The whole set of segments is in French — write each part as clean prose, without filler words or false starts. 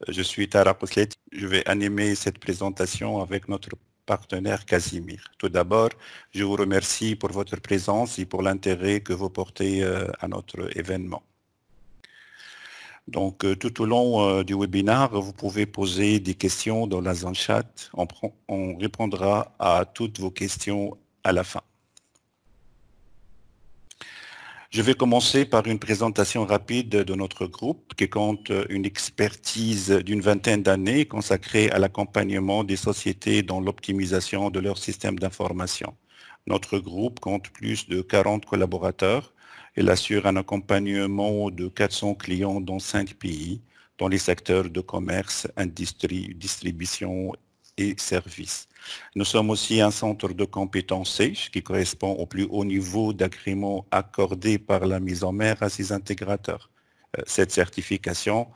Je suis Tara Pouslet. Je vais animer cette présentation avec notre partenaire Casimir. Tout d'abord, je vous remercie pour votre présence et pour l'intérêt que vous portez à notre événement. Donc, tout au long du webinaire, vous pouvez poser des questions dans la zone chat. On répondra à toutes vos questions à la fin. Je vais commencer par une présentation rapide de notre groupe qui compte une expertise d'une vingtaine d'années consacrée à l'accompagnement des sociétés dans l'optimisation de leur système d'information. Notre groupe compte plus de 40 collaborateurs. Il assure un accompagnement de 400 clients dans 5 pays, dans les secteurs de commerce, industrie, distribution et services. Nous sommes aussi un centre de compétences SAGE qui correspond au plus haut niveau d'agrément accordé par la mise en mer à ces intégrateurs. Cette certification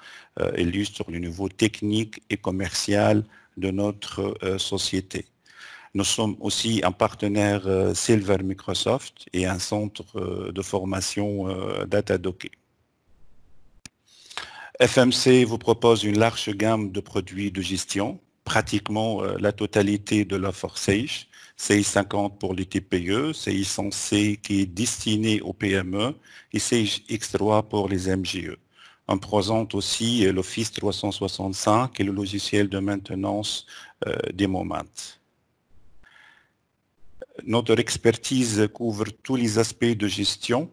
illustre le niveau technique et commercial de notre société. Nous sommes aussi un partenaire Silver Microsoft et un centre de formation Datadocker. FMC vous propose une large gamme de produits de gestion, pratiquement la totalité de l'offre SAGE, CI 50 pour les TPE, CI 100C qui est destiné aux PME et SAGE X3 pour les MGE. On présente aussi l'Office 365 et le logiciel de maintenance des moments. Notre expertise couvre tous les aspects de gestion,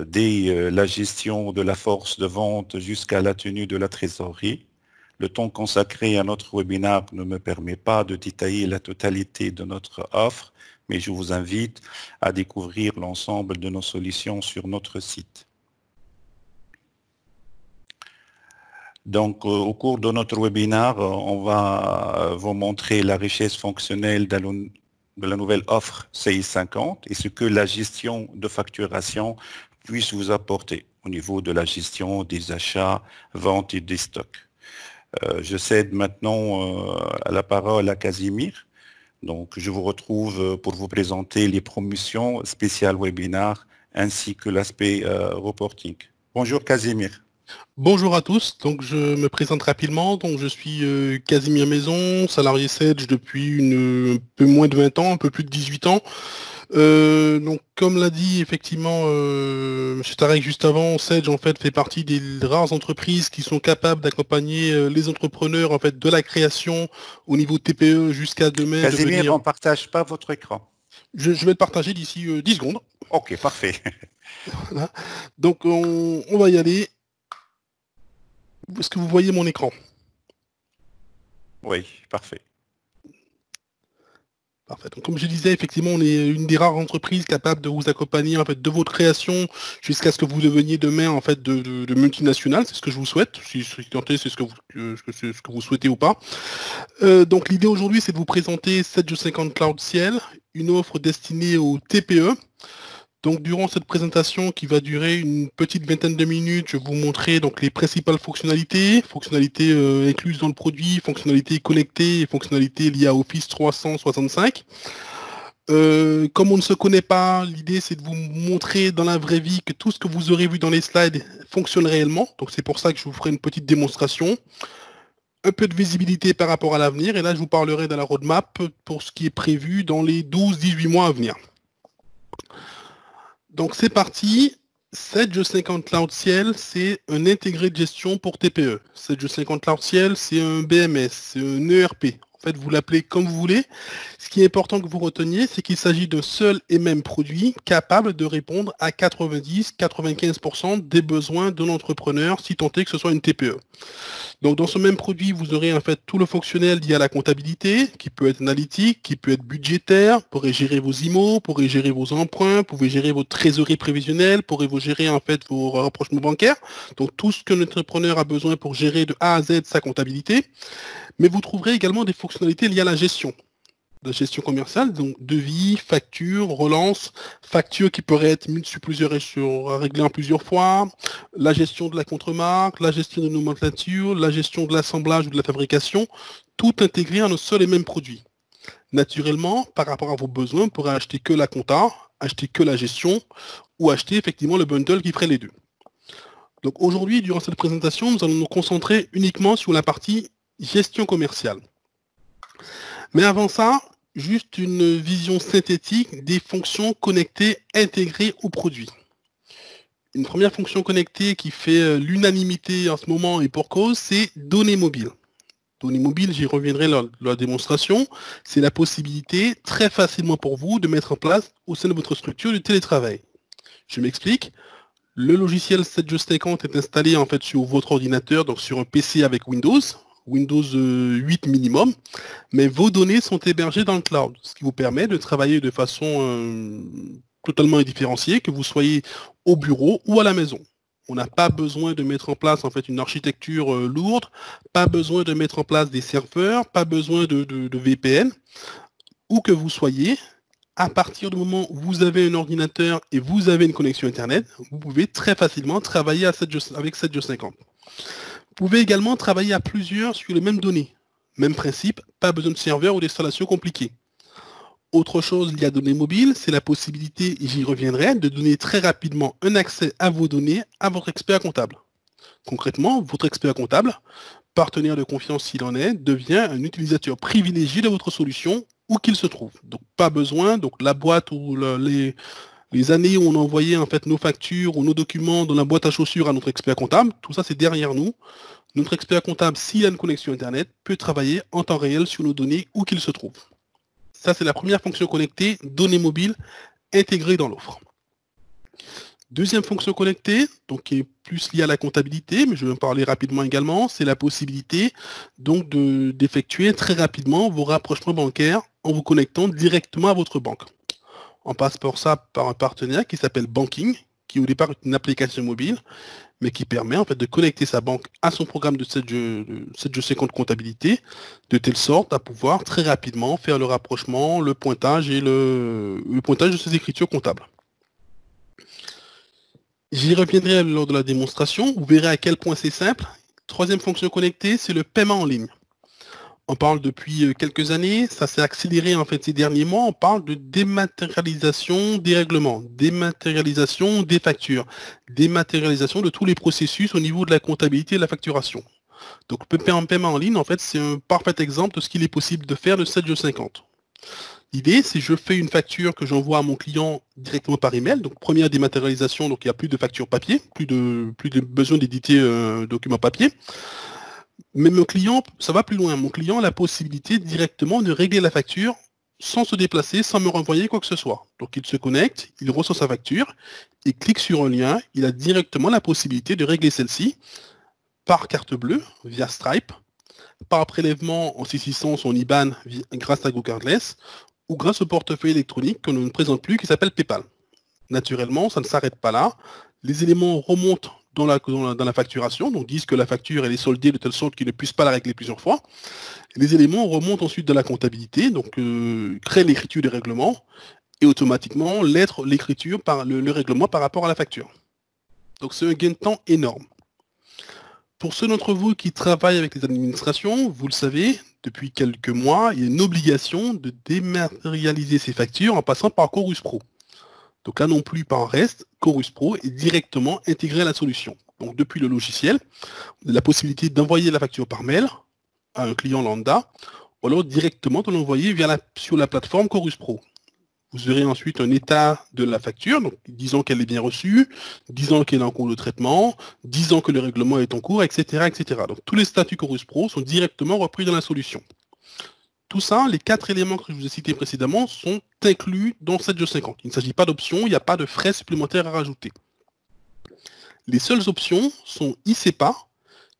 dès la gestion de la force de vente jusqu'à la tenue de la trésorerie. Le temps consacré à notre webinaire ne me permet pas de détailler la totalité de notre offre, mais je vous invite à découvrir l'ensemble de nos solutions sur notre site. Donc, au cours de notre webinaire, on va vous montrer la richesse fonctionnelle de la nouvelle offre CI 50 et ce que la gestion de facturation puisse vous apporter au niveau de la gestion des achats, ventes et des stocks. Je cède maintenant la parole à Casimir. Donc, je vous retrouve pour vous présenter les promotions spéciales webinaires ainsi que l'aspect reporting. Bonjour Casimir. Bonjour à tous, donc je me présente rapidement, donc je suis Casimir Maison, salarié Sage depuis un peu moins de 20 ans, un peu plus de 18 ans. Donc comme l'a dit effectivement M. Tarek juste avant, Sage en fait fait partie des rares entreprises qui sont capables d'accompagner les entrepreneurs en fait de la création au niveau TPE jusqu'à demain. Casimir, on ne partage pas votre écran. Je vais le partager d'ici 10 secondes. Ok, parfait. Voilà. Donc on va y aller. Est-ce que vous voyez mon écran? Oui, parfait. Parfait. Donc, comme je disais, effectivement, on est une des rares entreprises capables de vous accompagner en fait de votre création jusqu'à ce que vous deveniez demain en fait de multinationale. C'est ce que je vous souhaite. Si tant est, c'est ce que vous souhaitez ou pas. Donc l'idée aujourd'hui, c'est de vous présenter Sage 50 Cloud Ciel, une offre destinée aux TPE. Donc durant cette présentation qui va durer une petite vingtaine de minutes, je vais vous montrer donc les principales fonctionnalités incluses dans le produit, fonctionnalités connectées et fonctionnalités liées à Office 365. Comme on ne se connaît pas, l'idée c'est de vous montrer dans la vraie vie que tout ce que vous aurez vu dans les slides fonctionne réellement. Donc c'est pour ça que je vous ferai une petite démonstration. Un peu de visibilité par rapport à l'avenir et là je vous parlerai de la roadmap pour ce qui est prévu dans les 12-18 mois à venir. Donc c'est parti, Sage 50 Cloud Ciel, c'est un intégré de gestion pour TPE. Sage 50 Cloud Ciel, c'est un BMS, c'est un ERP. En fait, vous l'appelez comme vous voulez. Ce qui est important que vous reteniez, c'est qu'il s'agit d'un seul et même produit capable de répondre à 90-95% des besoins de l'entrepreneur, si tant est que ce soit une TPE. Donc dans ce même produit, vous aurez en fait tout le fonctionnel lié à la comptabilité, qui peut être analytique, qui peut être budgétaire, vous pourrez gérer vos IMO, vous pourrez gérer vos emprunts, vous pouvez gérer votre trésorerie prévisionnelle, vous pourrez vous gérer en fait vos rapprochements bancaires. Donc tout ce que l'entrepreneur a besoin pour gérer de A à Z sa comptabilité. Mais vous trouverez également des fonctionnalités liées à la gestion commerciale, donc devis, facture, relance, facture qui pourrait être réglée en plusieurs fois, la gestion de la contre-marque, la gestion de nomenclature, la gestion de l'assemblage ou de la fabrication, tout intégré en un seul et même produit. Naturellement, par rapport à vos besoins, vous pourrez acheter que la compta, acheter que la gestion ou acheter effectivement le bundle qui ferait les deux. Donc aujourd'hui, durant cette présentation, nous allons nous concentrer uniquement sur la partie gestion commerciale. Mais avant ça, juste une vision synthétique des fonctions connectées intégrées au produit. Une première fonction connectée qui fait l'unanimité en ce moment et pour cause, c'est données mobiles. Données mobiles, j'y reviendrai lors de la démonstration, c'est la possibilité très facilement pour vous de mettre en place au sein de votre structure du télétravail. Je m'explique. Le logiciel 7J50 est installé en fait sur votre ordinateur, donc sur un PC avec Windows 8 minimum, mais vos données sont hébergées dans le cloud, ce qui vous permet de travailler de façon totalement indifférenciée, que vous soyez au bureau ou à la maison. On n'a pas besoin de mettre en place en fait une architecture lourde, pas besoin de mettre en place des serveurs, pas besoin de VPN. Où que vous soyez, à partir du moment où vous avez un ordinateur et vous avez une connexion Internet, vous pouvez très facilement travailler avec 7J50. Vous pouvez également travailler à plusieurs sur les mêmes données. Même principe, pas besoin de serveur ou d'installation compliquée. Autre chose liée à données mobiles, c'est la possibilité, et j'y reviendrai, de donner très rapidement un accès à vos données à votre expert comptable. Concrètement, votre expert comptable, partenaire de confiance s'il en est, devient un utilisateur privilégié de votre solution où qu'il se trouve. Donc pas besoin, donc la boîte ou les années où on envoyait en fait nos factures ou nos documents dans la boîte à chaussures à notre expert comptable, tout ça c'est derrière nous. Notre expert comptable, s'il a une connexion Internet, peut travailler en temps réel sur nos données où qu'il se trouve. Ça c'est la première fonction connectée, données mobiles intégrées dans l'offre. Deuxième fonction connectée, donc qui est plus liée à la comptabilité, mais je vais en parler rapidement également, c'est la possibilité donc d'effectuer très rapidement vos rapprochements bancaires en vous connectant directement à votre banque. On passe pour ça par un partenaire qui s'appelle Banking, qui au départ est une application mobile, mais qui permet en fait de connecter sa banque à son programme de 7J50 comptabilité, de telle sorte à pouvoir très rapidement faire le rapprochement, le pointage et le pointage de ses écritures comptables. J'y reviendrai lors de la démonstration, vous verrez à quel point c'est simple. Troisième fonction connectée, c'est le paiement en ligne. On parle depuis quelques années, ça s'est accéléré en fait ces derniers mois, on parle de dématérialisation des règlements, dématérialisation des factures, dématérialisation de tous les processus au niveau de la comptabilité et de la facturation. Donc le paiement en ligne, en fait, c'est un parfait exemple de ce qu'il est possible de faire de 7J50. L'idée, c'est que je fais une facture que j'envoie à mon client directement par email. Donc première dématérialisation, donc il n'y a plus de facture papier, plus de besoin d'éditer un document papier. Mais mon client, ça va plus loin. Mon client a la possibilité directement de régler la facture sans se déplacer, sans me renvoyer quoi que ce soit. Donc il se connecte, il reçoit sa facture, il clique sur un lien, il a directement la possibilité de régler celle-ci par carte bleue, via Stripe, par prélèvement en saisissant son IBAN grâce à GoCardless, ou grâce au portefeuille électronique que l'on ne présente plus, qui s'appelle PayPal. Naturellement, ça ne s'arrête pas là. Les éléments remontent dans la facturation, donc disent que la facture elle est soldée de telle sorte qu'ils ne puissent pas la régler plusieurs fois. Les éléments remontent ensuite dans la comptabilité, donc créent l'écriture des règlements, et automatiquement l'écriture par le règlement par rapport à la facture. Donc c'est un gain de temps énorme. Pour ceux d'entre vous qui travaillent avec les administrations, vous le savez, depuis quelques mois, il y a une obligation de dématérialiser ces factures en passant par Chorus Pro. Donc là non plus par un reste, Chorus Pro est directement intégré à la solution. Donc depuis le logiciel, vous avez la possibilité d'envoyer la facture par mail à un client lambda, ou alors directement de l'envoyer sur la plateforme Chorus Pro. Vous aurez ensuite un état de la facture, donc disant qu'elle est bien reçue, disant qu'elle est en cours de traitement, disant que le règlement est en cours, etc., etc. Donc tous les statuts Chorus Pro sont directement repris dans la solution. Tout ça, les 4 éléments que je vous ai cités précédemment, sont inclus dans 7J50. Il ne s'agit pas d'options, il n'y a pas de frais supplémentaires à rajouter. Les seules options sont ICEPA,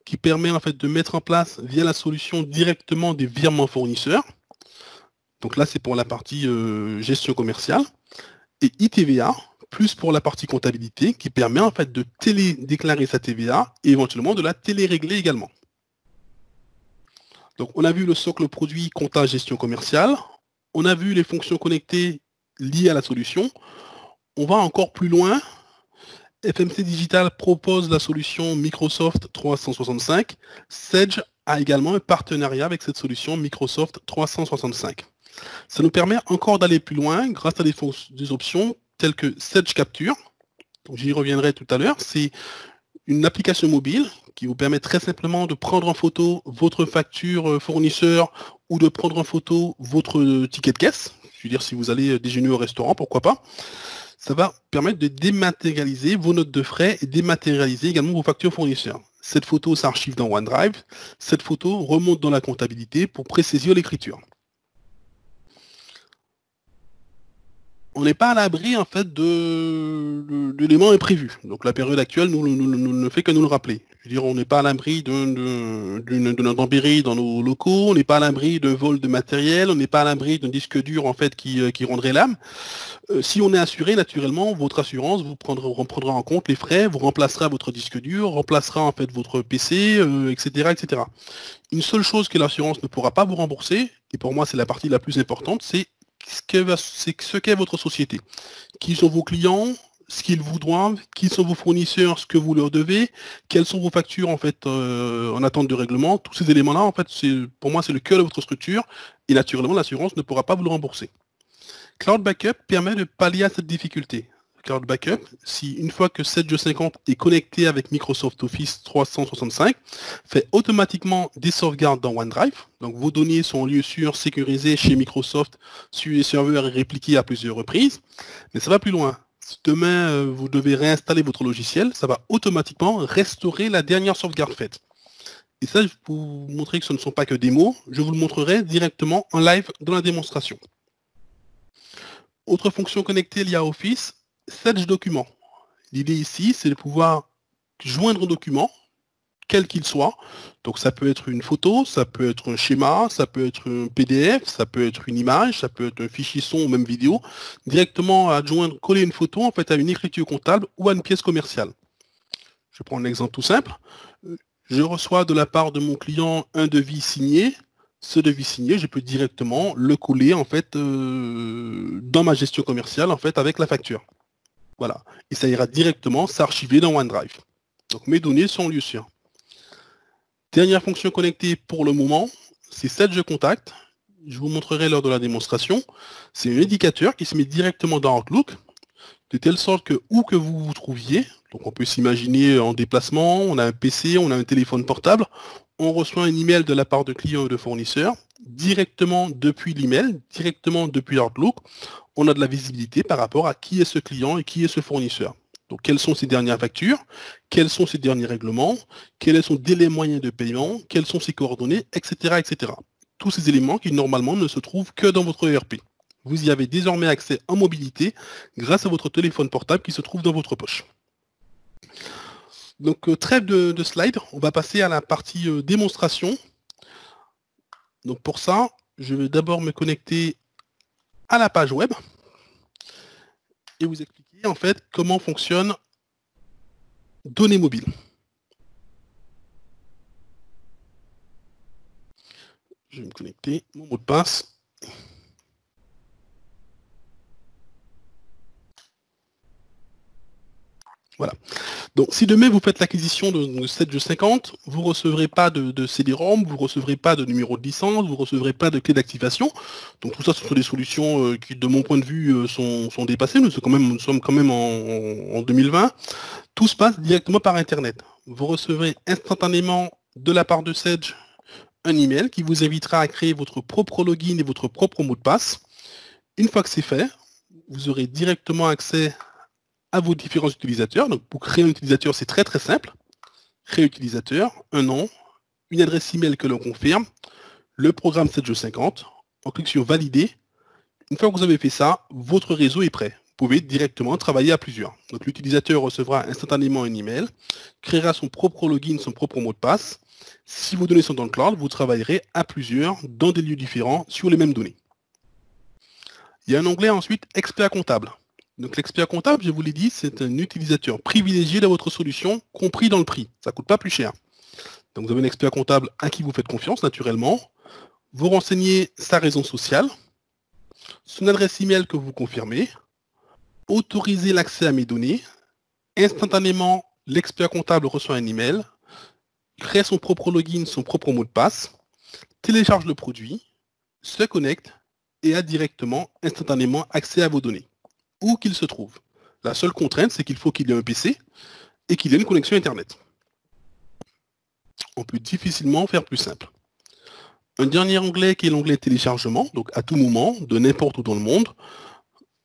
qui permet en fait de mettre en place via la solution directement des virements fournisseurs. Donc là, c'est pour la partie gestion commerciale. Et ITVA, plus pour la partie comptabilité, qui permet en fait de télédéclarer sa TVA et éventuellement de la télérégler également. Donc on a vu le socle produit, compta, gestion commerciale. On a vu les fonctions connectées liées à la solution. On va encore plus loin. FMC Digital propose la solution Microsoft 365. Sedge a également un partenariat avec cette solution Microsoft 365. Ça nous permet encore d'aller plus loin grâce à des options telles que Sedge Capture. J'y reviendrai tout à l'heure. C'est une application mobile qui vous permet très simplement de prendre en photo votre facture fournisseur ou de prendre en photo votre ticket de caisse. Je veux dire, si vous allez déjeuner au restaurant, pourquoi pas. Ça va permettre de dématérialiser vos notes de frais et dématérialiser également vos factures fournisseurs. Cette photo s'archive dans OneDrive. Cette photo remonte dans la comptabilité pour présaisir l'écriture. On n'est pas à l'abri en fait d'éléments imprévus. Donc la période actuelle ne fait que nous le rappeler. Je veux dire, on n'est pas à l'abri d'une intempérie dans nos locaux, on n'est pas à l'abri d'un vol de matériel, on n'est pas à l'abri d'un disque dur en fait qui rendrait l'âme. Si on est assuré, naturellement, votre assurance vous prendra en compte les frais, vous remplacera votre disque dur, remplacera en fait votre PC, etc., etc. Une seule chose que l'assurance ne pourra pas vous rembourser, et pour moi c'est la partie la plus importante, c'est ce qu'est votre société. Qui sont vos clients, ce qu'ils vous doivent, qui sont vos fournisseurs, ce que vous leur devez, quelles sont vos factures en fait en attente de règlement. Tous ces éléments-là, en fait, pour moi, c'est le cœur de votre structure et naturellement, l'assurance ne pourra pas vous le rembourser. Cloud Backup permet de pallier à cette difficulté. Cloud Backup, si une fois que 7G50 est connecté avec Microsoft Office 365, fait automatiquement des sauvegardes dans OneDrive. Donc vos données sont en lieu sûr, sécurisées chez Microsoft, sur les serveurs et répliquées à plusieurs reprises. Mais ça va plus loin. Si demain vous devez réinstaller votre logiciel, ça va automatiquement restaurer la dernière sauvegarde faite. Et ça, pour vous montrer que ce ne sont pas que des mots, je vous le montrerai directement en live dans la démonstration. Autre fonction connectée liée à Office, Sedge Document. L'idée ici, c'est de pouvoir joindre un document, quel qu'il soit. Donc ça peut être une photo, ça peut être un schéma, ça peut être un PDF, ça peut être une image, ça peut être un fichier son ou même vidéo, directement adjoindre, coller une photo en fait à une écriture comptable ou à une pièce commerciale. Je prends un exemple tout simple. Je reçois de la part de mon client un devis signé. Ce devis signé, je peux directement le coller en fait dans ma gestion commerciale en fait avec la facture. Voilà. Et ça ira directement s'archiver dans OneDrive. Donc mes données sont en lieu sûr. Dernière fonction connectée pour le moment, c'est Sedge Contact. Je vous montrerai lors de la démonstration. C'est un indicateur qui se met directement dans Outlook, de telle sorte que où que vous vous trouviez, donc on peut s'imaginer en déplacement, on a un PC, on a un téléphone portable, on reçoit un email de la part de clients ou de fournisseurs, directement depuis l'email, directement depuis Outlook, on a de la visibilité par rapport à qui est ce client et qui est ce fournisseur. Donc quelles sont ses dernières factures, quels sont ses derniers règlements, quel est son délai moyen de paiement, quelles sont ses coordonnées, etc., etc. Tous ces éléments qui normalement ne se trouvent que dans votre ERP. Vous y avez désormais accès en mobilité grâce à votre téléphone portable qui se trouve dans votre poche. Donc trêve de slide, on va passer à la partie démonstration. Donc pour ça, je vais d'abord me connecter à la page web et vous expliquer en fait comment fonctionne Données mobiles. Je vais me connecter, mon mot de passe. Voilà. Donc, si demain vous faites l'acquisition de 7G50, vous ne recevrez pas de CD-ROM, vous ne recevrez pas de numéro de licence, vous ne recevrez pas de clé d'activation. Donc, tout ça, ce sont des solutions qui, de mon point de vue, sont dépassées. Nous sommes quand même en 2020. Tout se passe directement par Internet. Vous recevrez instantanément de la part de Sedge un email qui vous invitera à créer votre propre login et votre propre mot de passe. Une fois que c'est fait, vous aurez directement accès à vos différents utilisateurs. Donc pour créer un utilisateur, c'est très très simple. Créer utilisateur, un nom, une adresse email que l'on confirme, le programme 7G50, on clique sur valider. Une fois que vous avez fait ça, votre réseau est prêt. Vous pouvez directement travailler à plusieurs. Donc l'utilisateur recevra instantanément un email, créera son propre login, son propre mot de passe. Si vos données sont dans le cloud, vous travaillerez à plusieurs dans des lieux différents sur les mêmes données. Il y a un onglet ensuite expert comptable. Donc l'expert comptable, je vous l'ai dit, c'est un utilisateur privilégié de votre solution, compris dans le prix. Ça ne coûte pas plus cher. Donc vous avez un expert comptable à qui vous faites confiance, naturellement. Vous renseignez sa raison sociale, son adresse email que vous confirmez, autorisez l'accès à mes données. Instantanément, l'expert comptable reçoit un email, crée son propre login, son propre mot de passe, télécharge le produit, se connecte et a directement, instantanément accès à vos données, où qu'il se trouve. La seule contrainte, c'est qu'il faut qu'il ait un PC et qu'il y ait une connexion Internet. On peut difficilement faire plus simple. Un dernier onglet qui est l'onglet téléchargement, donc à tout moment, de n'importe où dans le monde,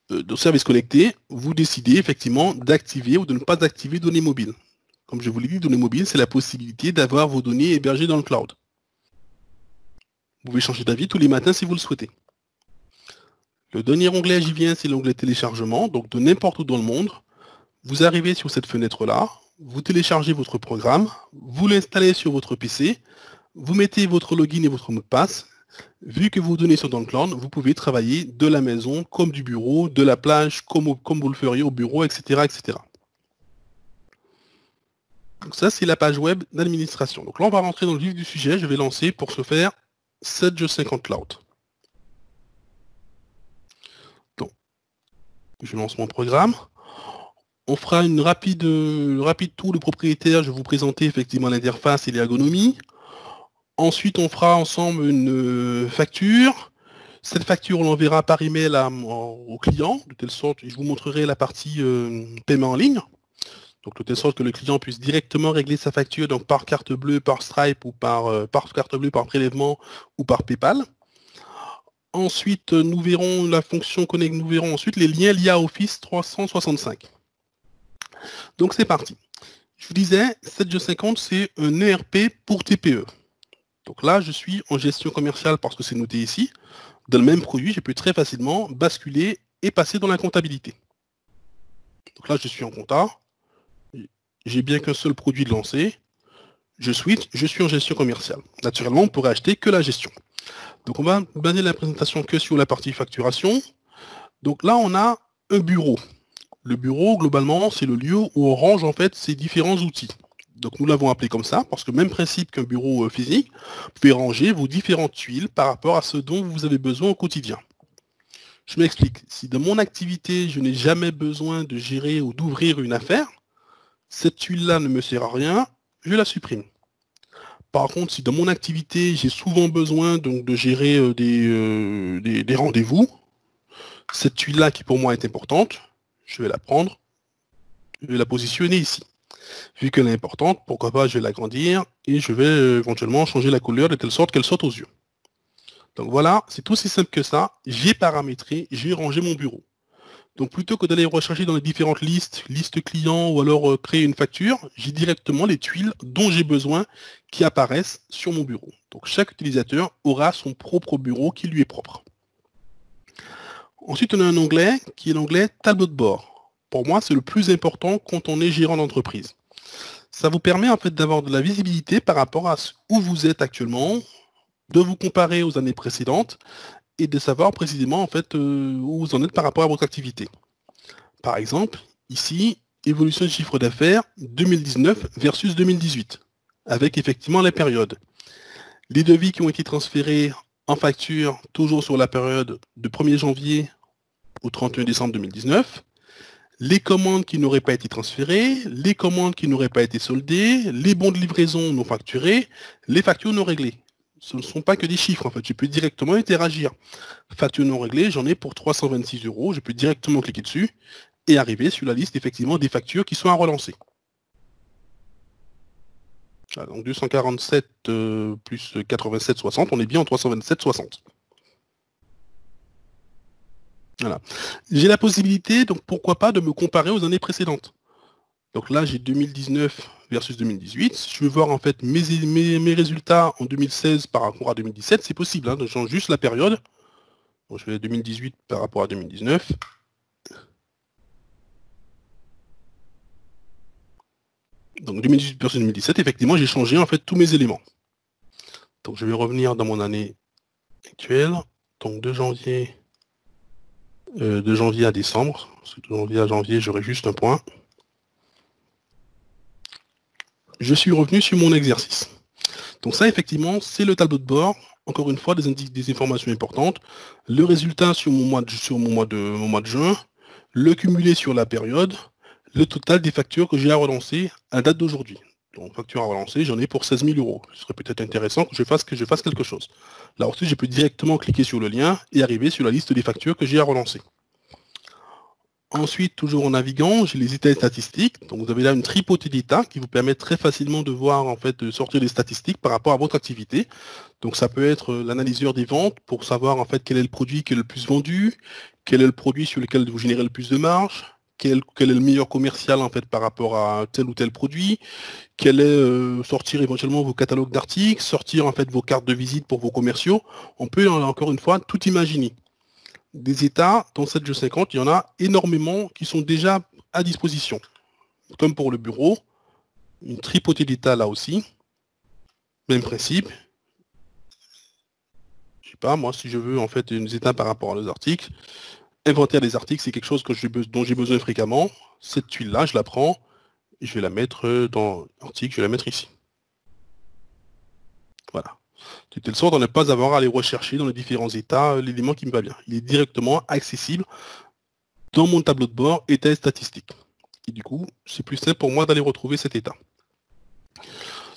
de service connecté, vous décidez effectivement d'activer ou de ne pas activer données mobiles. Comme je vous l'ai dit, données mobiles, c'est la possibilité d'avoir vos données hébergées dans le cloud. Vous pouvez changer d'avis tous les matins si vous le souhaitez. Le dernier onglet, j'y viens, c'est l'onglet téléchargement, donc de n'importe où dans le monde. Vous arrivez sur cette fenêtre-là, vous téléchargez votre programme, vous l'installez sur votre PC, vous mettez votre login et votre mot de passe. Vu que vos données sont dans le cloud, vous pouvez travailler de la maison, comme du bureau, de la plage, comme vous le feriez au bureau, etc., etc. Donc ça, c'est la page web d'administration. Donc là, on va rentrer dans le vif du sujet. Je vais lancer pour ce faire 7G50 Cloud. Donc, je lance mon programme. On fera une rapide tour de propriétaire. Je vais vous présenter effectivement l'interface et l'ergonomie. Ensuite, on fera ensemble une facture. Cette facture, on l'enverra par email au client, de telle sorte, je vous montrerai la partie paiement en ligne. Donc, de telle sorte que le client puisse directement régler sa facture, donc par carte bleue, par Stripe ou par carte bleue, par prélèvement ou par PayPal. Ensuite, nous verrons la fonction Connect, nous verrons ensuite les liens liés à Office 365. Donc, c'est parti. Je vous disais, 7G50, c'est un ERP pour TPE. Donc là, je suis en gestion commerciale parce que c'est noté ici. Dans le même produit, je peux très facilement basculer et passer dans la comptabilité. Donc là, je suis en compta. J'ai bien qu'un seul produit de lancer. Je switch, je suis en gestion commerciale. Naturellement, on pourrait acheter que la gestion. Donc on va baser la présentation que sur la partie facturation. Donc là, on a un bureau. Le bureau, globalement, c'est le lieu où on range en fait ces différents outils. Donc nous l'avons appelé comme ça, parce que même principe qu'un bureau physique, vous pouvez ranger vos différentes tuiles par rapport à ce dont vous avez besoin au quotidien. Je m'explique. Si dans mon activité, je n'ai jamais besoin de gérer ou d'ouvrir une affaire, cette tuile-là ne me sert à rien, je la supprime. Par contre, si dans mon activité, j'ai souvent besoin donc, de gérer des rendez-vous, cette tuile-là qui pour moi est importante, je vais la prendre, je vais la positionner ici. Vu qu'elle est importante, pourquoi pas je vais l'agrandir et je vais éventuellement changer la couleur de telle sorte qu'elle saute aux yeux. Donc voilà, c'est tout aussi simple que ça. J'ai paramétré, j'ai rangé mon bureau. Donc plutôt que d'aller rechercher dans les différentes listes clients ou alors créer une facture, j'ai directement les tuiles dont j'ai besoin qui apparaissent sur mon bureau. Donc chaque utilisateur aura son propre bureau qui lui est propre. Ensuite, on a un onglet qui est l'onglet tableau de bord. Pour moi, c'est le plus important quand on est gérant d'entreprise. Ça vous permet en fait d'avoir de la visibilité par rapport à où vous êtes actuellement, de vous comparer aux années précédentes et de savoir précisément en fait où vous en êtes par rapport à votre activité. Par exemple, ici, évolution de chiffre d'affaires 2019 versus 2018, avec effectivement les périodes. Les devis qui ont été transférés en facture, toujours sur la période de 1er janvier au 31 décembre 2019, les commandes qui n'auraient pas été transférées, les commandes qui n'auraient pas été soldées, les bons de livraison non facturés, les factures non réglées. Ce ne sont pas que des chiffres, en fait. Je peux directement interagir. Facture non réglée, j'en ai pour 326 €. Je peux directement cliquer dessus et arriver sur la liste, effectivement, des factures qui sont à relancer. Voilà, donc 247 plus 87,60, on est bien en 327,60. Voilà. J'ai la possibilité, donc pourquoi pas, de me comparer aux années précédentes. Donc là, j'ai 2019 versus 2018. Je veux voir en fait mes résultats en 2016 par rapport à 2017. C'est possible, hein, je change juste la période. Donc, je fais 2018 par rapport à 2019. Donc 2018 versus 2017, effectivement, j'ai changé en fait tous mes éléments. Donc je vais revenir dans mon année actuelle. Donc de janvier à décembre. De janvier à janvier, j'aurai juste un point. Je suis revenu sur mon exercice. Donc ça, effectivement, c'est le tableau de bord. Encore une fois, des informations importantes. Le résultat sur mon mois de juin, le cumulé sur la période, le total des factures que j'ai à relancer à date d'aujourd'hui. Donc, facture à relancer, j'en ai pour 16 000 €. Ce serait peut-être intéressant que je fasse quelque chose. Là aussi, je peux directement cliquer sur le lien et arriver sur la liste des factures que j'ai à relancer. Ensuite, toujours en naviguant, j'ai les états statistiques. Donc vous avez là une tripotée d'états qui vous permet très facilement de voir, en fait, de sortir des statistiques par rapport à votre activité. Donc ça peut être l'analyseur des ventes pour savoir en fait quel est le produit qui est le plus vendu, quel est le produit sur lequel vous générez le plus de marge, quel est le meilleur commercial en fait par rapport à tel ou tel produit, quel est sortir éventuellement vos catalogues d'articles, sortir en fait vos cartes de visite pour vos commerciaux. On peut encore une fois tout imaginer. Des états dans 7G50, il y en a énormément qui sont déjà à disposition. Comme pour le bureau, une tripotée d'états là aussi. Même principe. Je sais pas, moi si je veux en fait une états par rapport aux articles, inventaire des articles, c'est quelque chose dont j'ai besoin fréquemment. Cette tuile-là, je la prends, et je vais la mettre dans l'article, je vais la mettre ici. Voilà. De telle sorte à ne pas avoir à aller rechercher dans les différents états l'élément qui me va bien. Il est directement accessible dans mon tableau de bord état et statistiques. Et du coup, c'est plus simple pour moi d'aller retrouver cet état.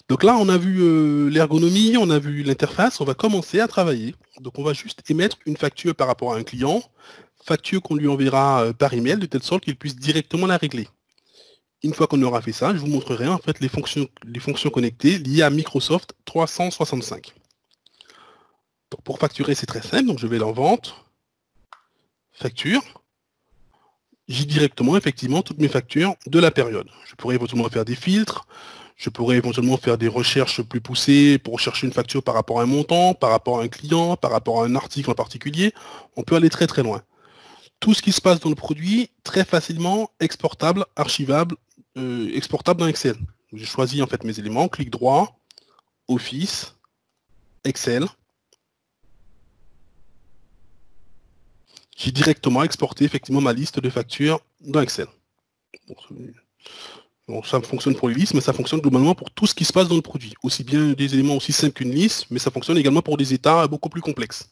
Donc là, on a vu l'ergonomie, on a vu l'interface, on va commencer à travailler. Donc on va juste émettre une facture par rapport à un client, facture qu'on lui enverra par email, de telle sorte qu'il puisse directement la régler. Une fois qu'on aura fait ça, je vous montrerai en fait les fonctions connectées liées à Microsoft 365. Donc pour facturer, c'est très simple. Donc je vais dans Vente, Facture. J'ai directement effectivement toutes mes factures de la période. Je pourrais éventuellement faire des filtres. Je pourrais éventuellement faire des recherches plus poussées pour chercher une facture par rapport à un montant, par rapport à un client, par rapport à un article en particulier. On peut aller très très loin. Tout ce qui se passe dans le produit, très facilement exportable, archivable, exportable dans Excel. J'ai choisi en fait mes éléments, clic droit, Office, Excel. J'ai directement exporté effectivement ma liste de factures dans Excel. Bon, ça fonctionne pour les listes, mais ça fonctionne globalement pour tout ce qui se passe dans le produit. Aussi bien des éléments aussi simples qu'une liste, mais ça fonctionne également pour des états beaucoup plus complexes.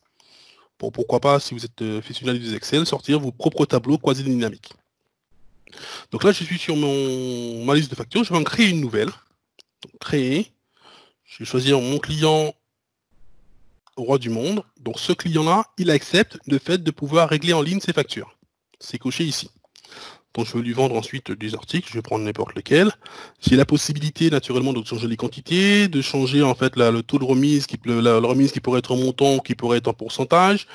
Bon, pourquoi pas, si vous êtes aficionado des Excel, sortir vos propres tableaux quasi-dynamiques. Donc là, je suis sur ma liste de factures, je vais en créer une nouvelle. Donc, créer, je vais choisir mon client roi du monde. Donc ce client-là, il accepte le fait de pouvoir régler en ligne ses factures. C'est coché ici. Donc je veux lui vendre ensuite des articles, je vais prendre n'importe lequel. J'ai la possibilité naturellement de changer les quantités, de changer en fait le taux de remise, la remise qui pourrait être en montant, qui pourrait être en pourcentage,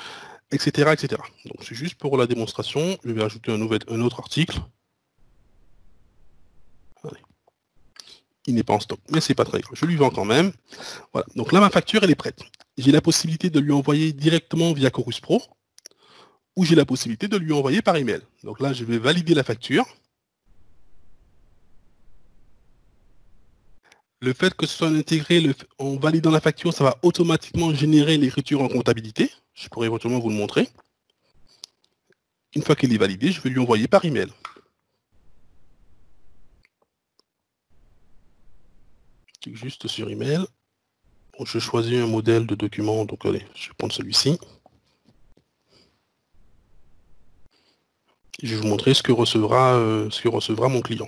etc. etc. Donc c'est juste pour la démonstration, je vais ajouter un autre article. Allez. Il n'est pas en stock, mais c'est pas très grave, je lui vends quand même. Voilà, donc là ma facture elle est prête. J'ai la possibilité de lui envoyer directement via Chorus Pro, ou j'ai la possibilité de lui envoyer par email. Donc là, je vais valider la facture. Le fait que ce soit intégré en validant la facture, ça va automatiquement générer l'écriture en comptabilité. Je pourrais éventuellement vous le montrer. Une fois qu'elle est validée, je vais lui envoyer par email. Clique juste sur email. Bon, je choisis un modèle de document, donc allez, je vais prendre celui-ci. Je vais vous montrer ce que recevra mon client.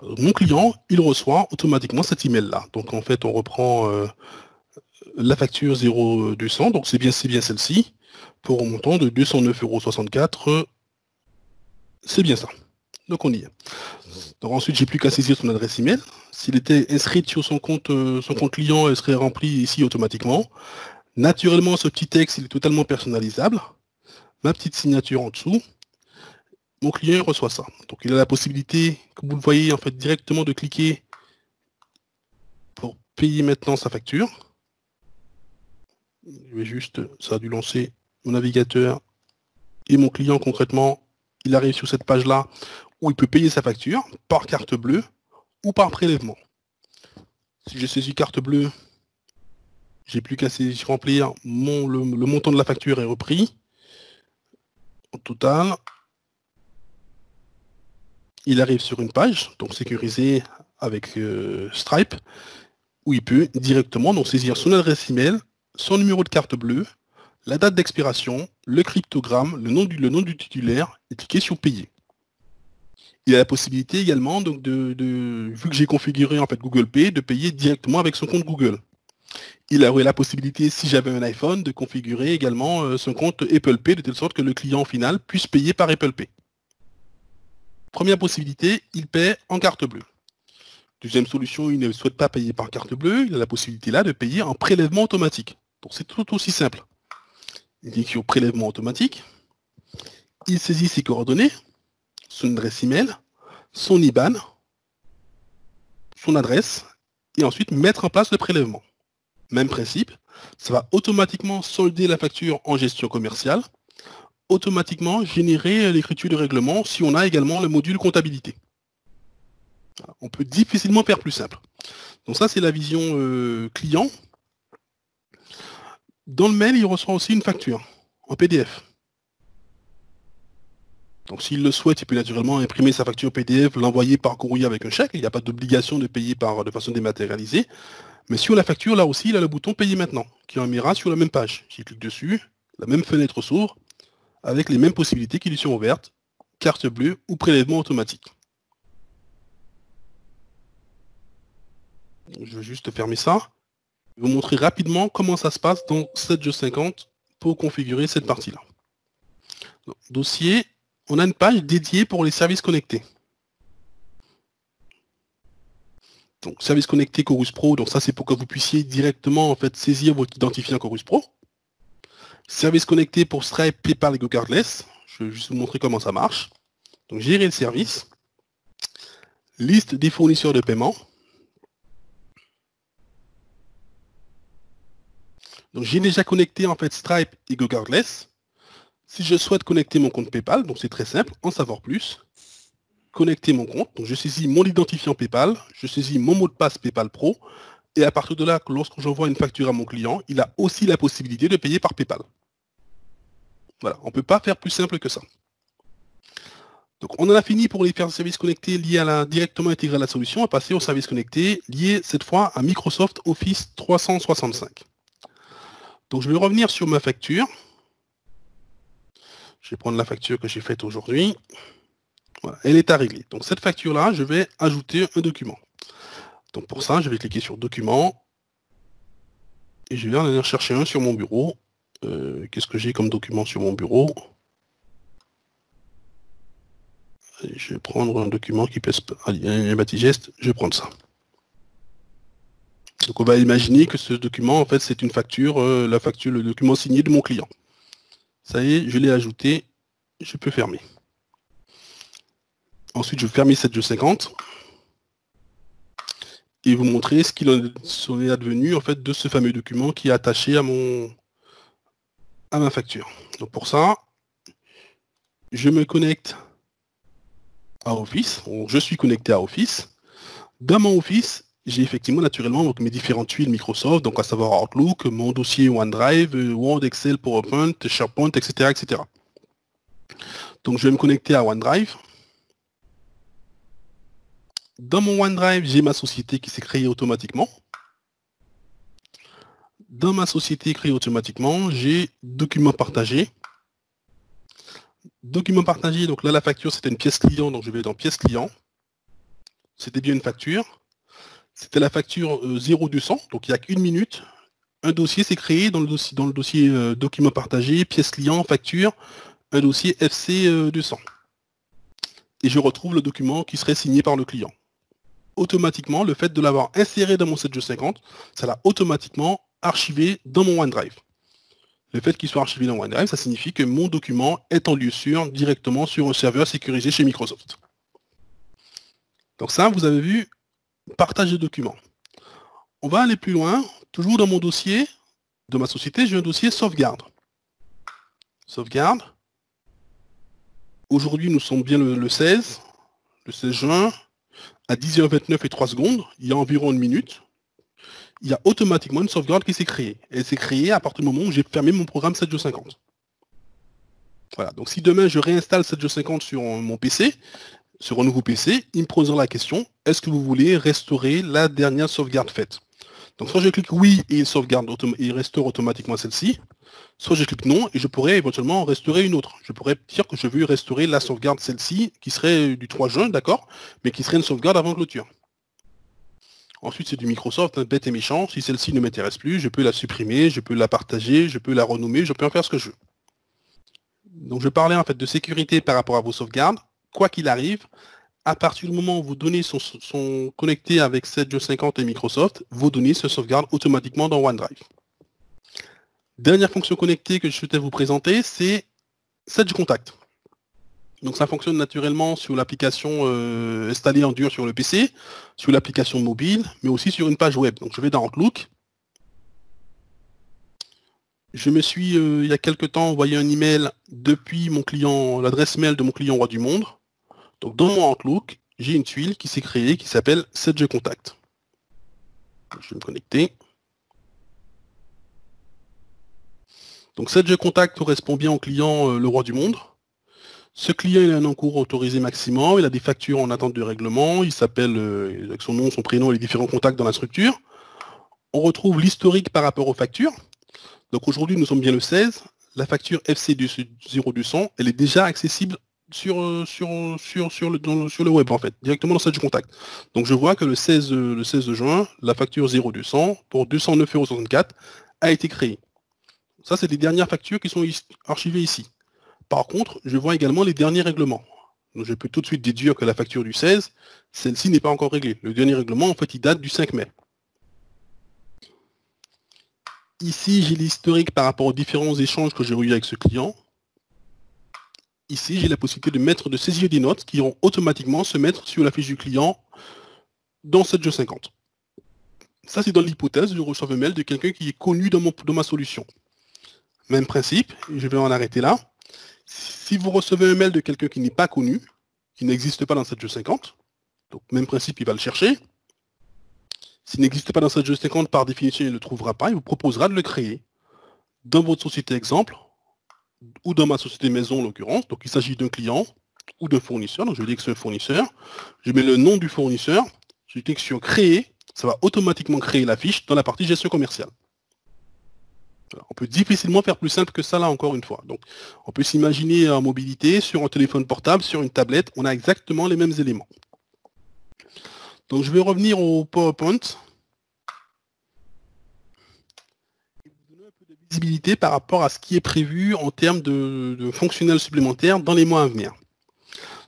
Alors, mon client, il reçoit automatiquement cet email-là. Donc en fait, on reprend la facture 0200, donc c'est bien celle-ci, pour un montant de 209,64 €. C'est bien ça. Donc on y est. Donc ensuite, j'ai plus qu'à saisir son adresse email. S'il était inscrit sur son compte client, elle serait remplie ici automatiquement. Naturellement, ce petit texte, il est totalement personnalisable. Ma petite signature en dessous. Mon client reçoit ça. Donc il a la possibilité, comme vous le voyez, en fait, directement de cliquer pour payer maintenant sa facture. Je vais juste, ça a dû lancer mon navigateur. Et mon client, concrètement, il arrive sur cette page-là où il peut payer sa facture par carte bleue ou par prélèvement. Si je saisis carte bleue, j'ai plus qu'à remplir le montant de la facture est repris. Au total, il arrive sur une page, donc sécurisée avec Stripe, où il peut directement donc saisir son adresse email, son numéro de carte bleue, la date d'expiration, le cryptogramme, le nom du titulaire et cliquer sur payer. Il a la possibilité également, donc vu que j'ai configuré en fait Google Pay, de payer directement avec son compte Google. il aurait la possibilité, si j'avais un iPhone, de configurer également son compte Apple Pay, de telle sorte que le client final puisse payer par Apple Pay. Première possibilité, il paie en carte bleue. Deuxième solution, il ne souhaite pas payer par carte bleue, il a la possibilité là de payer en prélèvement automatique. Donc c'est tout aussi simple. Il dit sur prélèvement automatique, il saisit ses coordonnées, son adresse email, son IBAN, son adresse, et ensuite mettre en place le prélèvement. Même principe, ça va automatiquement solder la facture en gestion commerciale, automatiquement générer l'écriture de règlement si on a également le module comptabilité. On peut difficilement faire plus simple. Donc ça, c'est la vision client. Dans le mail, il reçoit aussi une facture en PDF. Donc s'il le souhaite, il peut naturellement imprimer sa facture PDF, l'envoyer par courrier avec un chèque. Il n'y a pas d'obligation de payer de façon dématérialisée. Mais sur la facture, là aussi, il a le bouton Payer maintenant, qui emmènera sur la même page. S'il clique dessus, la même fenêtre s'ouvre, avec les mêmes possibilités qui lui sont ouvertes, carte bleue ou prélèvement automatique. Je vais juste fermer ça. Je vais vous montrer rapidement comment ça se passe dans 7G50 pour configurer cette partie-là. Dossier, on a une page dédiée pour les services connectés. Donc, service connecté Chorus Pro, donc ça c'est pour que vous puissiez directement en fait saisir votre identifiant Chorus Pro. Service connecté pour Stripe, PayPal et GoCardless. Je vais juste vous montrer comment ça marche. Donc gérer le service. Liste des fournisseurs de paiement. Donc j'ai déjà connecté en fait Stripe et GoCardless. Si je souhaite connecter mon compte PayPal, donc c'est très simple, en savoir plus. Connecter mon compte, donc je saisis mon identifiant PayPal, je saisis mon mot de passe PayPal Pro, et à partir de là, lorsque j'envoie une facture à mon client, il a aussi la possibilité de payer par PayPal. Voilà, on ne peut pas faire plus simple que ça. Donc on en a fini pour les services connectés liés directement intégrés à la solution, on va passer aux services connectés liés cette fois à Microsoft Office 365. Donc je vais revenir sur ma facture. Je vais prendre la facture que j'ai faite aujourd'hui. Voilà, elle est à régler. Donc cette facture-là, je vais ajouter un document. Donc pour ça, je vais cliquer sur Document. Et je vais aller chercher un sur mon bureau. Qu'est-ce que j'ai comme document sur mon bureau? Allez, je vais prendre un document qui pèse pas. Allez, un Batigest, je vais prendre ça. Donc on va imaginer que ce document, en fait, c'est une facture, le document signé de mon client. Ça y est, je l'ai ajouté, je peux fermer. Ensuite, je vais fermer cette G50 et vous montrer ce qu'il en est advenu en fait de ce fameux document qui est attaché à ma facture. Donc pour ça, je me connecte à Office. Donc, je suis connecté à Office. Dans mon Office, j'ai effectivement naturellement donc, mes différentes tuiles Microsoft, donc à savoir Outlook, mon dossier OneDrive, Word, Excel, PowerPoint, SharePoint, etc., etc. Donc je vais me connecter à OneDrive. Dans mon OneDrive, j'ai ma société qui s'est créée automatiquement. Dans ma société créée automatiquement, j'ai Documents partagés. Documents partagés, donc là la facture c'était une pièce client, donc je vais dans pièce client. C'était bien une facture. C'était la facture 0200, donc il n'y a qu'une minute. Un dossier s'est créé dans le dossier Documents partagés, pièce client, facture, un dossier FC 200. Et je retrouve le document qui serait signé par le client. Automatiquement, le fait de l'avoir inséré dans mon 7G50, ça l'a automatiquement archivé dans mon OneDrive. Le fait qu'il soit archivé dans OneDrive, ça signifie que mon document est en lieu sûr directement sur un serveur sécurisé chez Microsoft. Donc ça, vous avez vu, partage de documents. On va aller plus loin. Toujours dans mon dossier, de ma société, j'ai un dossier sauvegarde. Sauvegarde. Aujourd'hui, nous sommes bien le 16 juin. À 10h29 et 3 secondes, il y a environ une minute, il y a automatiquement une sauvegarde qui s'est créée. Elle s'est créée à partir du moment où j'ai fermé mon programme 7G50. Voilà, donc si demain je réinstalle 7G50 sur mon PC, sur un nouveau PC, il me posera la question, est-ce que vous voulez restaurer la dernière sauvegarde faite? Donc soit je clique oui et il restaure automatiquement celle-ci, soit je clique non et je pourrais éventuellement restaurer une autre. Je pourrais dire que je veux restaurer la sauvegarde celle-ci qui serait du 3 juin, d'accord, mais qui serait une sauvegarde avant clôture. Ensuite, c'est du Microsoft, hein, bête et méchant. Si celle-ci ne m'intéresse plus, je peux la supprimer, je peux la partager, je peux la renommer, je peux en faire ce que je veux. Donc, je parlais en fait de sécurité par rapport à vos sauvegardes. Quoi qu'il arrive, à partir du moment où vos données sont connectées avec Sedge 50 et Microsoft, vos données se sauvegardent automatiquement dans OneDrive. Dernière fonction connectée que je souhaitais vous présenter, c'est Sedge Contact. Donc ça fonctionne naturellement sur l'application installée en dur sur le PC, sur l'application mobile, mais aussi sur une page web. Donc je vais dans Outlook. Je me suis, il y a quelque temps, envoyé un email depuis mon client, l'adresse mail de mon client Roi du Monde. Donc dans mon Outlook, j'ai une tuile qui s'est créée qui s'appelle Sedge Contact. Je vais me connecter. Donc Sedge Contact correspond bien au client Le Roi du Monde. Ce client il a un encours autorisé maximum, il a des factures en attente de règlement, il s'appelle avec son nom, son prénom et les différents contacts dans la structure. On retrouve l'historique par rapport aux factures. Donc aujourd'hui nous sommes bien le 16, la facture FC 0200, elle est déjà accessible sur le web en fait, directement dans Sedge Contact. Donc je vois que le 16 juin, la facture 0200 pour 209,64 € a été créée. Ça c'est les dernières factures qui sont archivées ici. Par contre, je vois également les derniers règlements. Donc je peux tout de suite déduire que la facture du 16, celle-ci n'est pas encore réglée. Le dernier règlement, en fait, il date du 5 mai. Ici, j'ai l'historique par rapport aux différents échanges que j'ai eu avec ce client. Ici, j'ai la possibilité de mettre, de saisir des notes qui vont automatiquement se mettre sur la fiche du client dans Sedge 50. Ça, c'est dans l'hypothèse où je reçois un mail de quelqu'un qui est connu dans ma solution. Même principe, je vais en arrêter là. Si vous recevez un mail de quelqu'un qui n'est pas connu, qui n'existe pas dans Sedge 50, donc même principe, il va le chercher. S'il n'existe pas dans Sedge 50, par définition, il ne le trouvera pas, il vous proposera de le créer dans votre société exemple, ou dans ma société maison en l'occurrence. Donc il s'agit d'un client ou d'un fournisseur, donc je dis que c'est un fournisseur. Je mets le nom du fournisseur, je clique sur créer, ça va automatiquement créer la fiche dans la partie gestion commerciale. On peut difficilement faire plus simple que ça là encore une fois. Donc on peut s'imaginer en mobilité, sur un téléphone portable, sur une tablette, on a exactement les mêmes éléments. Donc je vais revenir au PowerPoint. Et vous donner un peu de visibilité par rapport à ce qui est prévu en termes de fonctionnels supplémentaires dans les mois à venir.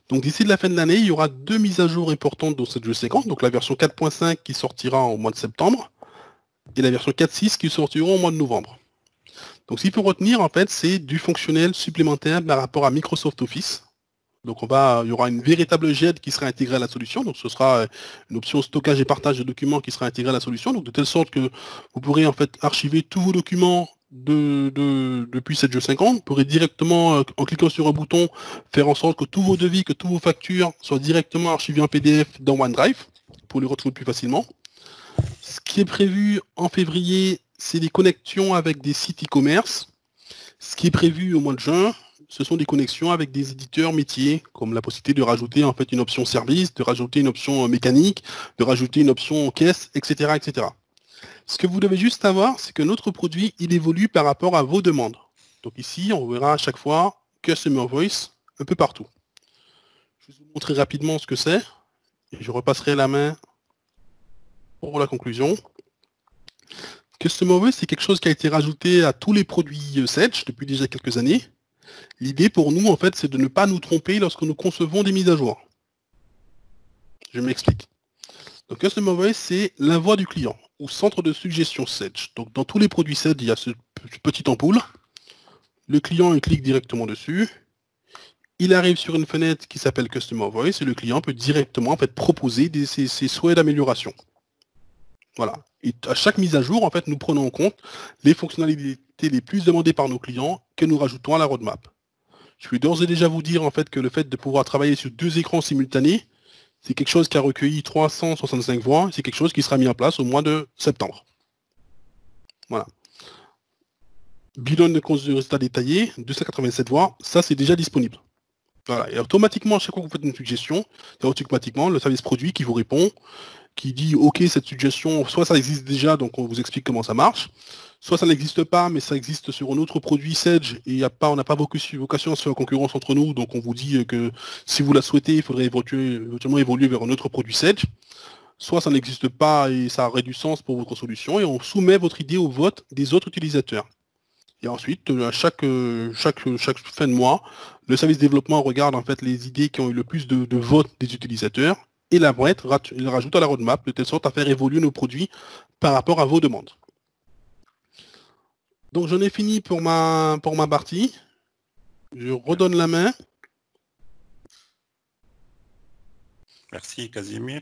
Donc d'ici la fin de l'année, il y aura 2 mises à jour importantes dans Sedge 50, donc la version 4.5 qui sortira au mois de septembre, et la version 4.6 qui sortira au mois de novembre. Donc ce qu'il faut retenir, en fait, c'est du fonctionnel supplémentaire par rapport à Microsoft Office. Donc il y aura une véritable GED qui sera intégrée à la solution. Donc ce sera une option stockage et partage de documents qui sera intégrée à la solution. Donc de telle sorte que vous pourrez en fait archiver tous vos documents depuis Sedge 50. Vous pourrez directement, en cliquant sur un bouton, faire en sorte que tous vos devis, que tous vos factures soient directement archivés en PDF dans OneDrive pour les retrouver plus facilement. Ce qui est prévu en février, c'est des connexions avec des sites e-commerce. Ce qui est prévu au mois de juin, ce sont des connexions avec des éditeurs métiers, comme la possibilité de rajouter en fait une option service, de rajouter une option mécanique, de rajouter une option caisse, etc., etc. Ce que vous devez juste savoir, c'est que notre produit, il évolue par rapport à vos demandes. Donc ici, on verra à chaque fois Customer Voice un peu partout. Je vais vous montrer rapidement ce que c'est, et je repasserai la main pour la conclusion. Customer Voice, c'est quelque chose qui a été rajouté à tous les produits Sedge depuis déjà quelques années. L'idée pour nous, en fait, c'est de ne pas nous tromper lorsque nous concevons des mises à jour. Je m'explique. Donc Customer Voice, c'est la voix du client, ou centre de suggestion Sedge. Donc dans tous les produits Sedge, il y a ce petit ampoule. Le client, il clique directement dessus. Il arrive sur une fenêtre qui s'appelle Customer Voice, et le client peut directement en fait, proposer ses souhaits d'amélioration. Voilà. Et à chaque mise à jour, en fait, nous prenons en compte les fonctionnalités les plus demandées par nos clients que nous rajoutons à la roadmap. Je vais d'ores et déjà vous dire en fait que le fait de pouvoir travailler sur 2 écrans simultanés, c'est quelque chose qui a recueilli 365 voix, c'est quelque chose qui sera mis en place au mois de septembre. Voilà. Bilan de résultats détaillés, 287 voix, ça c'est déjà disponible. Voilà. Et automatiquement, à chaque fois que vous faites une suggestion, c'est automatiquement le service produit qui vous répond, qui dit ok, cette suggestion, soit ça existe déjà, donc on vous explique comment ça marche, soit ça n'existe pas, mais ça existe sur un autre produit Sedge, et on n'a pas vocation à se faire concurrence entre nous, donc on vous dit que si vous la souhaitez, il faudrait éventuellement évoluer vers un autre produit Sedge. soit ça n'existe pas et ça aurait du sens pour votre solution, et on soumet votre idée au vote des autres utilisateurs. Et ensuite, à chaque fin de mois, le service développement regarde en fait les idées qui ont eu le plus de votes des utilisateurs et la il rajoute à la roadmap de telle sorte à faire évoluer nos produits par rapport à vos demandes. Donc j'en ai fini pour ma partie. Je redonne la main. Merci Casimir.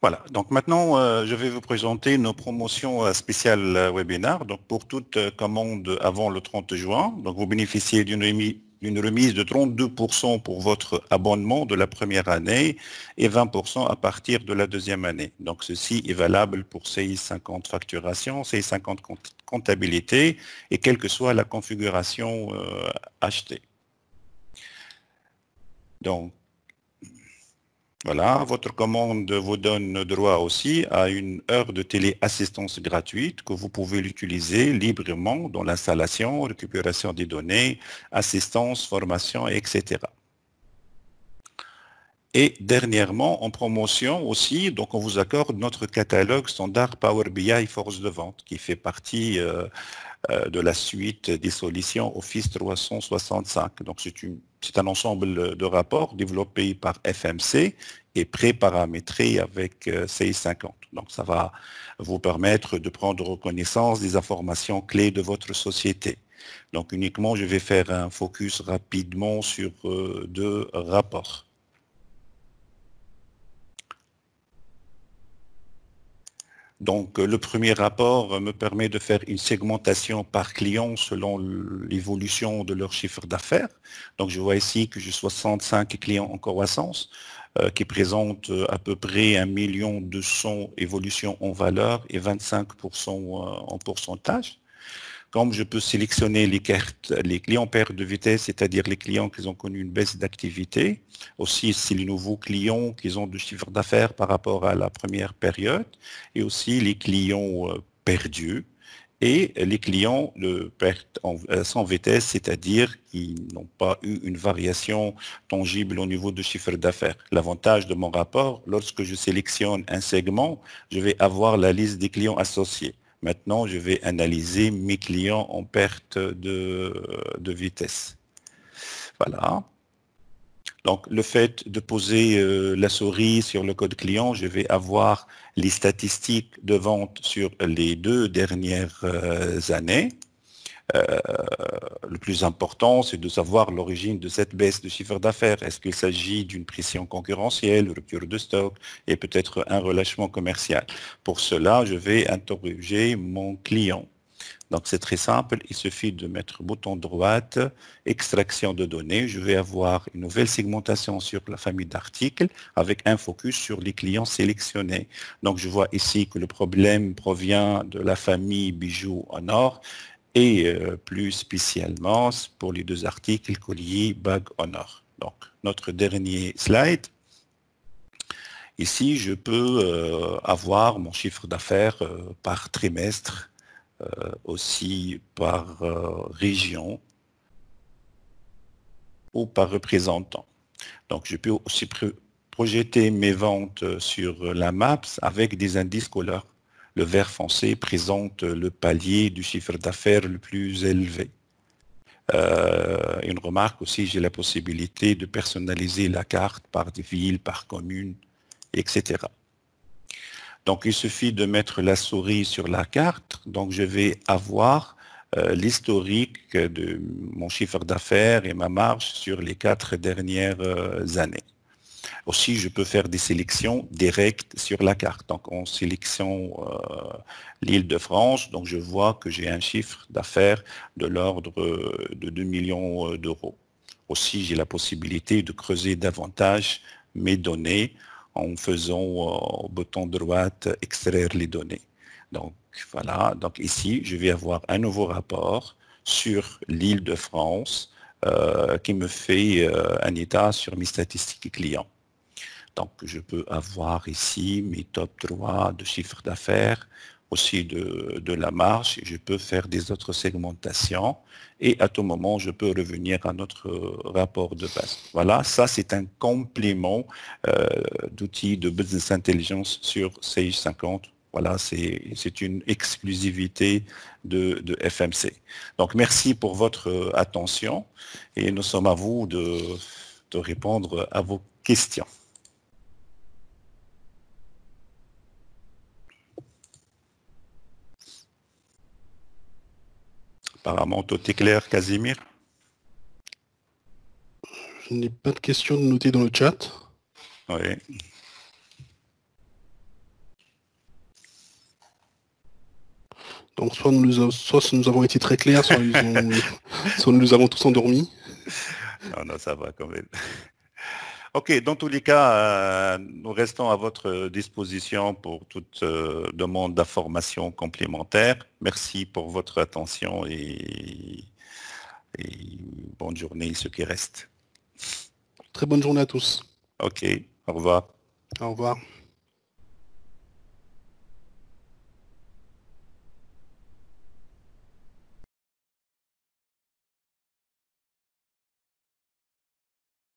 Voilà, donc maintenant, je vais vous présenter nos promotions spéciales webinaires. Donc pour toute commande avant le 30 juin, donc vous bénéficiez d'une remise de 32% pour votre abonnement de la première année et 20% à partir de la deuxième année. Donc ceci est valable pour CI50 facturation, CI50 comptabilité et quelle que soit la configuration achetée. Donc, voilà, votre commande vous donne droit aussi à une heure de téléassistance gratuite que vous pouvez l'utiliser librement dans l'installation, récupération des données, assistance, formation, etc. Et dernièrement, en promotion aussi, donc on vous accorde notre catalogue standard Power BI Force de vente qui fait partie de la suite des solutions Office 365. Donc c'est un ensemble de rapports développés par FMC et pré-paramétrés avec CI50. Donc ça va vous permettre de prendre connaissance des informations clés de votre société. Donc uniquement, je vais faire un focus rapidement sur deux rapports. Donc, le premier rapport me permet de faire une segmentation par client selon l'évolution de leur chiffre d'affaires. Donc, je vois ici que j'ai 65 clients en croissance qui présentent à peu près 1 200 000 évolutions en valeur et 25% en pourcentage. Comme je peux sélectionner les clients perte de vitesse, c'est-à-dire les clients qui ont connu une baisse d'activité, aussi c'est les nouveaux clients qui ont du chiffre d'affaires par rapport à la première période, et aussi les clients perdus, et les clients de perte sans vitesse, c'est-à-dire qui n'ont pas eu une variation tangible au niveau du chiffre d'affaires. L'avantage de mon rapport, lorsque je sélectionne un segment, je vais avoir la liste des clients associés. Maintenant, je vais analyser mes clients en perte de vitesse. Voilà. Donc, le fait de poser la souris sur le code client, je vais avoir les statistiques de vente sur les 2 dernières années. Le plus important, c'est de savoir l'origine de cette baisse de chiffre d'affaires. Est-ce qu'il s'agit d'une pression concurrentielle, rupture de stock et peut-être un relâchement commercial? Pour cela, je vais interroger mon client. Donc, c'est très simple. Il suffit de mettre bouton droite, extraction de données. Je vais avoir une nouvelle segmentation sur la famille d'articles avec un focus sur les clients sélectionnés. Donc, je vois ici que le problème provient de la famille bijoux en or et plus spécialement pour les 2 articles collier bague en or. Donc, notre dernier slide. Ici, je peux avoir mon chiffre d'affaires par trimestre, aussi par région ou par représentant. Donc, je peux aussi projeter mes ventes sur la MAPS avec des indices couleurs. Le vert foncé présente le palier du chiffre d'affaires le plus élevé. Une remarque aussi, j'ai la possibilité de personnaliser la carte par des villes, par communes, etc. Donc, il suffit de mettre la souris sur la carte. Donc, je vais avoir l'historique de mon chiffre d'affaires et ma marge sur les 4 dernières années. Aussi, je peux faire des sélections directes sur la carte. Donc, en sélection l'Île-de-France, donc je vois que j'ai un chiffre d'affaires de l'ordre de 2 millions d'euros. Aussi, j'ai la possibilité de creuser davantage mes données en faisant au bouton droite extraire les données. Donc, voilà. Donc, ici, je vais avoir un nouveau rapport sur l'Île-de-France qui me fait un état sur mes statistiques clients. Donc, je peux avoir ici mes top 3 de chiffre d'affaires aussi de la marge, je peux faire des autres segmentations et à tout moment, je peux revenir à notre rapport de base. Voilà, ça c'est un complément d'outils de business intelligence sur Sage 50. Voilà, c'est une exclusivité de FMC. Donc, merci pour votre attention et nous sommes à vous de répondre à vos questions. Apparemment, tout est clair, Casimir. Je n'ai pas de questions notées dans le chat. Oui. Donc, soit nous avons été très clairs, soit nous nous avons tous endormis. Non, ça va quand même. Ok, dans tous les cas, nous restons à votre disposition pour toute demande d'information complémentaire. Merci pour votre attention et bonne journée, ce qui reste. Très bonne journée à tous. Ok, au revoir. Au revoir.